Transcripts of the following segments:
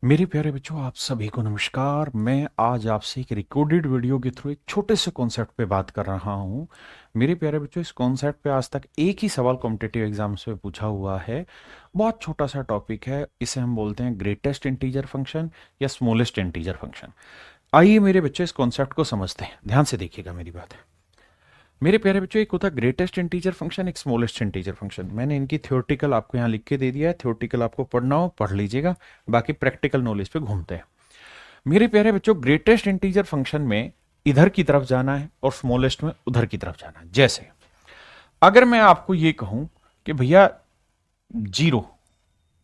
मेरे प्यारे बच्चों, आप सभी को नमस्कार। मैं आज आपसे एक रिकॉर्डेड वीडियो के थ्रू एक छोटे से कॉन्सेप्ट पे बात कर रहा हूँ। मेरे प्यारे बच्चों, इस कॉन्सेप्ट पे आज तक एक ही सवाल कॉम्पिटिटिव एग्जाम्स में पूछा हुआ है। बहुत छोटा सा टॉपिक है, इसे हम बोलते हैं ग्रेटेस्ट इंटीजर फंक्शन या स्मॉलेस्ट इंटीजर फंक्शन। आइए मेरे बच्चों, इस कॉन्सेप्ट को समझते हैं। ध्यान से देखिएगा मेरी बात। मेरे प्यारे बच्चों, एक होता है ग्रेटेस्ट इंटीजर फंक्शन, एक स्मॉलेस्ट इंटीजर फंक्शन। मैंने इनकी थ्योरेटिकल आपको यहाँ लिख के दे दिया है। थ्योरेटिकल आपको पढ़ना हो पढ़ लीजिएगा, बाकी प्रैक्टिकल नॉलेज पे घूमते हैं। मेरे प्यारे बच्चों, ग्रेटेस्ट इंटीजर फंक्शन में इधर की तरफ जाना है और स्मॉलेस्ट में उधर की तरफ जाना है। जैसे अगर मैं आपको ये कहूं कि भैया जीरो,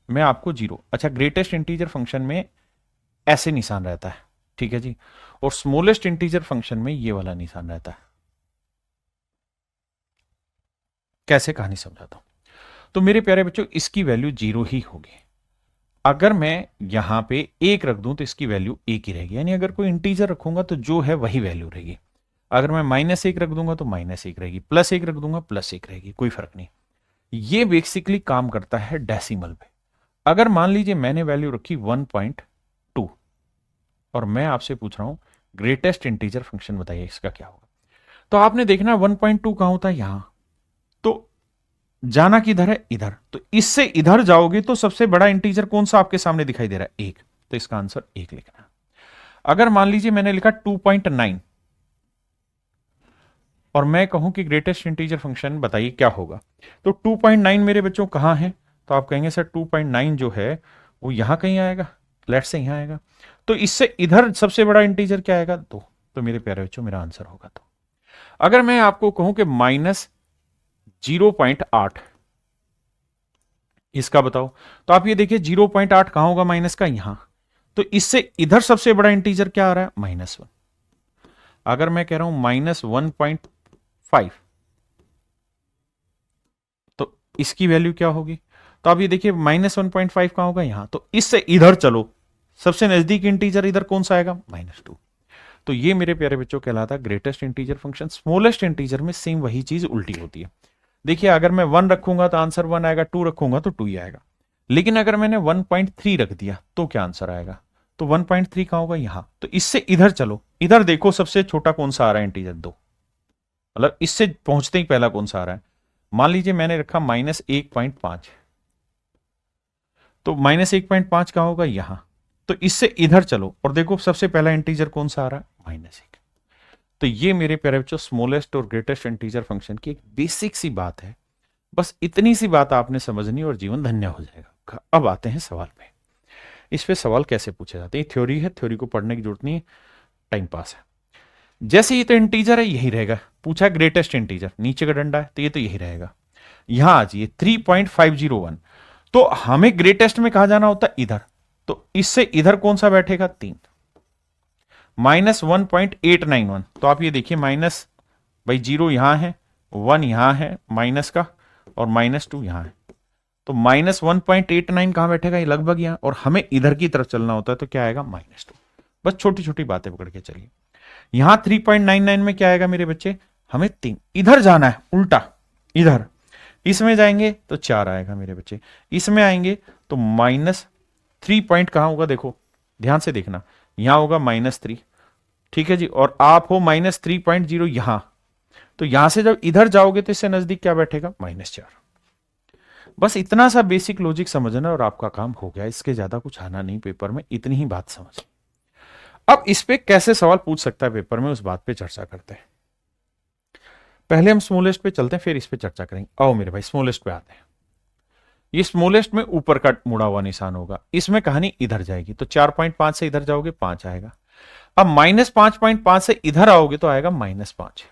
मैं आपको जीरो, अच्छा ग्रेटेस्ट इंटीजर फंक्शन में ऐसे निशान रहता है, ठीक है जी, और स्मॉलेस्ट इंटीजर फंक्शन में ये वाला निशान रहता है। कैसे कहानी समझाता हूं। तो मेरे प्यारे बच्चों, इसकी वैल्यू जीरो ही होगी। अगर मैं यहां पे एक रख दूं तो इसकी वैल्यू एक ही रहेगी, यानी अगर कोई इंटीजर रखूंगा तो जो है वही वैल्यू रहेगी। अगर मैं माइनस एक रख दूंगा तो माइनस एक रहेगी, प्लस एक रख दूंगा प्लस एक रहेगी, कोई फर्क नहीं। ये बेसिकली काम करता है डेसिमल पे। अगर मान लीजिए मैंने वैल्यू रखी 1.2 और मैं आपसे पूछ रहा हूं ग्रेटेस्ट इंटीजर फंक्शन बताइए इसका क्या होगा, तो आपने देखना 1.2 कहां होता है, यहां। तो जाना किधर है, इधर। तो इससे इधर जाओगे तो सबसे बड़ा इंटीजर कौन सा आपके सामने दिखाई दे रहा है, एक। तो इसका आंसर एक लिखना है। अगर मान लीजिए मैंने लिखा 2.9 और मैं कहूं कि ग्रेटेस्ट इंटीजर फंक्शन बताइए क्या होगा, तो 2.9 मेरे बच्चों कहां है, तो आप कहेंगे सर 2.9 जो है वो यहां कहीं आएगा, लेट से यहां आएगा। तो इससे इधर सबसे बड़ा इंटीजर क्या आएगा, दो। तो मेरे प्यारे बच्चों, मेरा आंसर होगा दो। अगर मैं आपको कहूं कि -0.8, इसका बताओ, तो आप ये देखिए 0.8 कहां होगा माइनस का, यहां। तो इससे इधर सबसे बड़ा इंटीजर क्या आ रहा है, -1। अगर मैं कह रहा हूं -1.5, तो इसकी वैल्यू क्या होगी, तो आप ये देखिए -1.5 कहां होगा, यहां। तो इससे इधर चलो, सबसे नजदीक इंटीजर इधर कौन सा आएगा, -2। तो ये मेरे प्यारे बच्चों कहलाता है greatest integer function. Smallest integer में सेम वही चीज उल्टी होती है। देखिए अगर मैं 1 रखूंगा तो आंसर 1 आएगा, 2 रखूंगा तो 2 ही आएगा। लेकिन अगर मैंने 1.3 रख दिया तो क्या आंसर आएगा, तो 1.3 कहां होगा, यहां। तो इससे इधर चलो, इधर देखो सबसे छोटा कौन सा आ रहा है इंटीजर, 2। मतलब इससे पहुंचते ही पहला कौन सा आ रहा है। मान लीजिए मैंने रखा -1.5, तो -1.5 कहां होगा, यहां। तो इससे इधर चलो और देखो सबसे पहला इंटीजर कौन सा आ रहा है, -1। तो ये मेरे प्यारे बच्चों स्मॉलेस्ट और ग्रेटेस्ट इंटीजर फंक्शन की एक बेसिक सी बात है। बस इतनी सी बात आपने समझनी और जीवन धन्य हो जाएगा। अब आते हैं सवाल पे। इस पे सवाल कैसे पूछे जाते हैं, थ्योरी है, थ्योरी को पढ़ने की जरूरत नहीं है, टाइम पास है। जैसे ये तो इंटीजर है, यही रहेगा। पूछा ग्रेटेस्ट इंटीजर, नीचे का डंडा है तो ये तो यही रहेगा। यहां आ जाइए 3.501, तो हमें ग्रेटेस्ट में कहा जाना होता है, इधर। तो इससे इधर कौन सा बैठेगा, 3। -1.891, तो आप ये देखिए माइनस, भाई जीरो यहां है, 1 यहां है माइनस का, और -2 यहां है। तो -1.89 कहां बैठेगा, ये लगभग यहां, और हमें इधर की तरफ चलना होता है तो क्या आएगा, -2। बस छोटी छोटी बातें पकड़ के चलिए। यहां 3.99 में क्या आएगा मेरे बच्चे, हमें 3 इधर जाना है, उल्टा इधर। इसमें जाएंगे तो 4 आएगा मेरे बच्चे, इसमें आएंगे तो -3 पॉइंट कहां होगा, देखो ध्यान से देखना, यहां होगा -3, ठीक है जी। और आप हो -3.0 यहां, तो यहां से जब इधर जाओगे तो इससे नजदीक क्या बैठेगा, -4। बस इतना सा बेसिक लॉजिक समझना और आपका काम हो गया। इसके ज्यादा कुछ आना नहीं पेपर में, इतनी ही बात समझ। अब इस पे कैसे सवाल पूछ सकता है पेपर में, उस बात पे चर्चा करते हैं। पहले हम स्मॉलेस्ट पे चलते हैं, फिर इस पे चर्चा करेंगे। आओ मेरे भाई स्मॉलेस्ट पे आते हैं। ये स्मॉलेस्ट में ऊपर का मुड़ा हुआ निशान होगा, इसमें कहानी इधर जाएगी, तो 4.5 से इधर जाओगे 5 आएगा। अब -5.5 से इधर आओगे तो आएगा -5।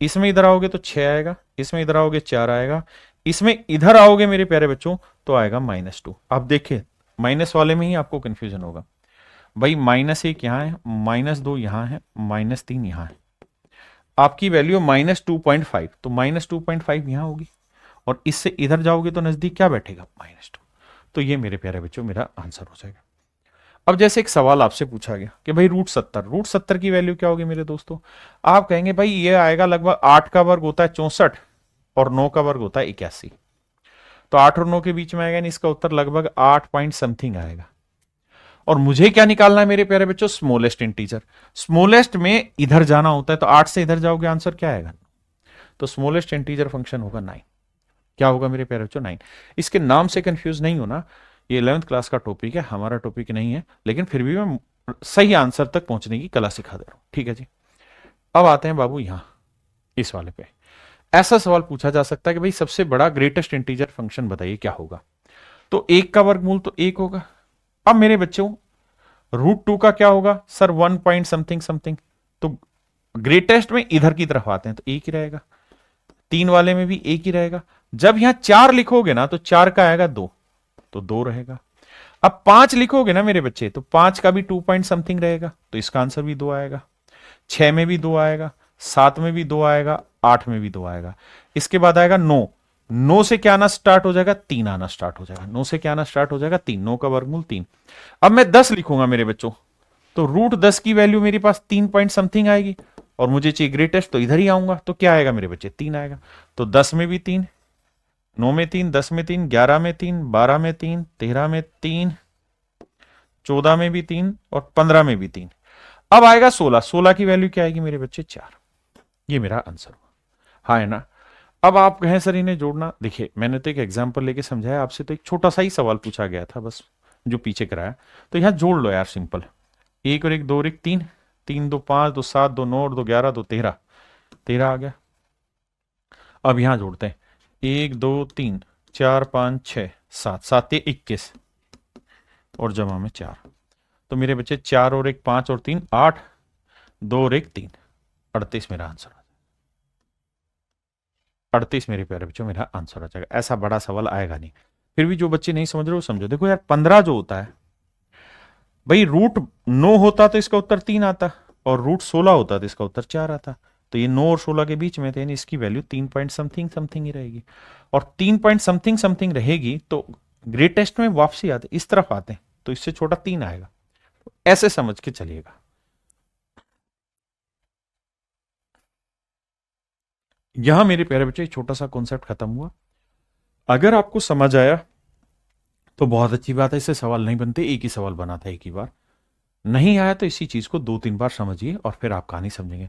इसमें इधर आओगे तो 6 आएगा, इसमें इधर आओगे 4 आएगा, इसमें इधर आओगे मेरे प्यारे बच्चों तो आएगा -2। अब देखिए माइनस वाले में ही आपको कंफ्यूजन होगा, भाई -1 यहां है, -2 यहां है, -3 यहां है। आपकी वैल्यू -2.5, तो -2.5 यहां होगी, और इससे इधर जाओगे तो नजदीक क्या बैठेगा, -2। तो ये मेरे प्यारे बच्चों मेरा आंसर हो जाएगा। अब जैसे एक सवाल आपसे पूछा गया कि भाई √70 की वैल्यू क्या होगी मेरे दोस्तों। आप कहेंगे भाई ये आएगा लगभग 8 का वर्ग होता है 64 और 9 का वर्ग होता है 81, तो 8 और 9 के बीच में आएगा, इसका उत्तर लगभग 8 पॉइंट समथिंग आएगा। और मुझे क्या निकालना है मेरे प्यारे बच्चों, स्मॉलेस्ट इंटीजर। स्मॉलेस्ट में इधर जाना होता है, तो 8 से इधर जाओगे आंसर क्या आएगा, तो स्मॉलेस्ट इंटीजर फंक्शन होगा 9। क्या होगा मेरे प्यारे बच्चों, 9। इसके नाम से कंफ्यूज नहीं होना, ये 11th क्लास का टॉपिक है, हमारा टॉपिक नहीं है, लेकिन फिर भी मैं सही आंसर तक पहुंचने की कला सिखा दे रहा हूं, ठीक है जी। अब आते हैं बाबू यहां इस वाले पे। ऐसा सवाल पूछा जा सकता है कि भाई सबसे बड़ा ग्रेटेस्ट इंटीजर फंक्शन बताइए क्या होगा, तो 1 का वर्गमूल तो 1 होगा। अब मेरे बच्चों √2 का क्या होगा सर, 1 पॉइंट समथिंग समथिंग, तो ग्रेटेस्ट में इधर की तरफ आते हैं तो 1 ही रहेगा, 3 वाले में भी 1 ही रहेगा। जब यहां 4 लिखोगे ना तो 4 का आएगा 2, तो 2 रहेगा। अब 5 लिखोगे ना मेरे बच्चे, तो 5 का भी 2 पॉइंट समथिंग रहेगा, तो इसका आंसर भी 2 आएगा। 6 में भी 2 आएगा, 7 में भी 2 आएगा, 8 में भी 2 आएगा। इसके बाद आएगा 9, 9 से क्या आना स्टार्ट हो जाएगा, 3 आना स्टार्ट हो जाएगा। 9 से क्या आना स्टार्ट हो जाएगा, 3, 9 का वर्गमूल 3। अब मैं 10 लिखूंगा मेरे बच्चों, तो √10 की वैल्यू मेरे पास 3 पॉइंट समथिंग आएगी, और मुझे चाहिए ग्रेटेस्ट, तो इधर ही आऊंगा, तो क्या आएगा मेरे बच्चे, 3 आएगा। तो 10 में भी 3, 9 में 3, 10 में 3, 11 में 3, 12 में 3, 13 में 3, 14 में भी 3, और 15 में भी 3। अब आएगा 16, 16 की वैल्यू क्या आएगी मेरे बच्चे, 4। ये मेरा आंसर हुआ, हाँ है ना। अब आप कहें सर इन्हें जोड़ना, देखिए मैंने तो एक एग्जाम्पल लेके समझाया आपसे, तो एक छोटा सा ही सवाल पूछा गया था बस जो पीछे कराया, तो यहां जोड़ लो यार सिंपल, 1 और 1 2 और 1 3, 3 2 5 2 7 2 9 और 2 11 2 13, 13 आ गया। अब यहां जोड़ते हैं, 1 2 3 4 5 6 7, 7 21 और जमा में 4, तो मेरे बच्चे 4 और 1 5 और 3 8, 2 और 1 3, 38 मेरा आंसर, 38 मेरे प्यारे बच्चों मेरा आंसर आ जाएगा। ऐसा बड़ा सवाल आएगा नहीं, फिर भी जो बच्चे नहीं समझ रहे वो समझो। देखो यार 15 जो होता है भाई, √9 होता तो इसका उत्तर 3 आता, और √16 होता तो इसका उत्तर 4 आता, तो ये 9 और 16 के बीच में थे, यानी इसकी वैल्यू 3 पॉइंट समथिंग समथिंग ही रहेगी, और 3 पॉइंट समथिंग समथिंग रहेगी तो ग्रेटेस्ट में वापसी आते इस तरफ आते हैं, तो इससे छोटा 3 आएगा, ऐसे समझ के चलिएगा। यहां मेरे प्यारे बच्चे एक छोटा सा कॉन्सेप्ट खत्म हुआ। अगर आपको समझ आया तो बहुत अच्छी बात है, इससे सवाल नहीं बनते, एक ही सवाल बना था एक ही बार। नहीं आया तो इसी चीज को 2-3 बार समझिए और फिर आप कहानी समझेंगे।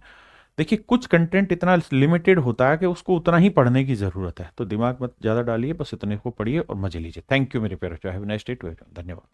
देखिए कुछ कंटेंट इतना लिमिटेड होता है कि उसको उतना ही पढ़ने की जरूरत है, तो दिमाग मत ज्यादा डालिए, बस इतने को पढ़िए और मजे लीजिए। थैंक यू मेरे प्यारे, हैव अ नाइस डे, धन्यवाद।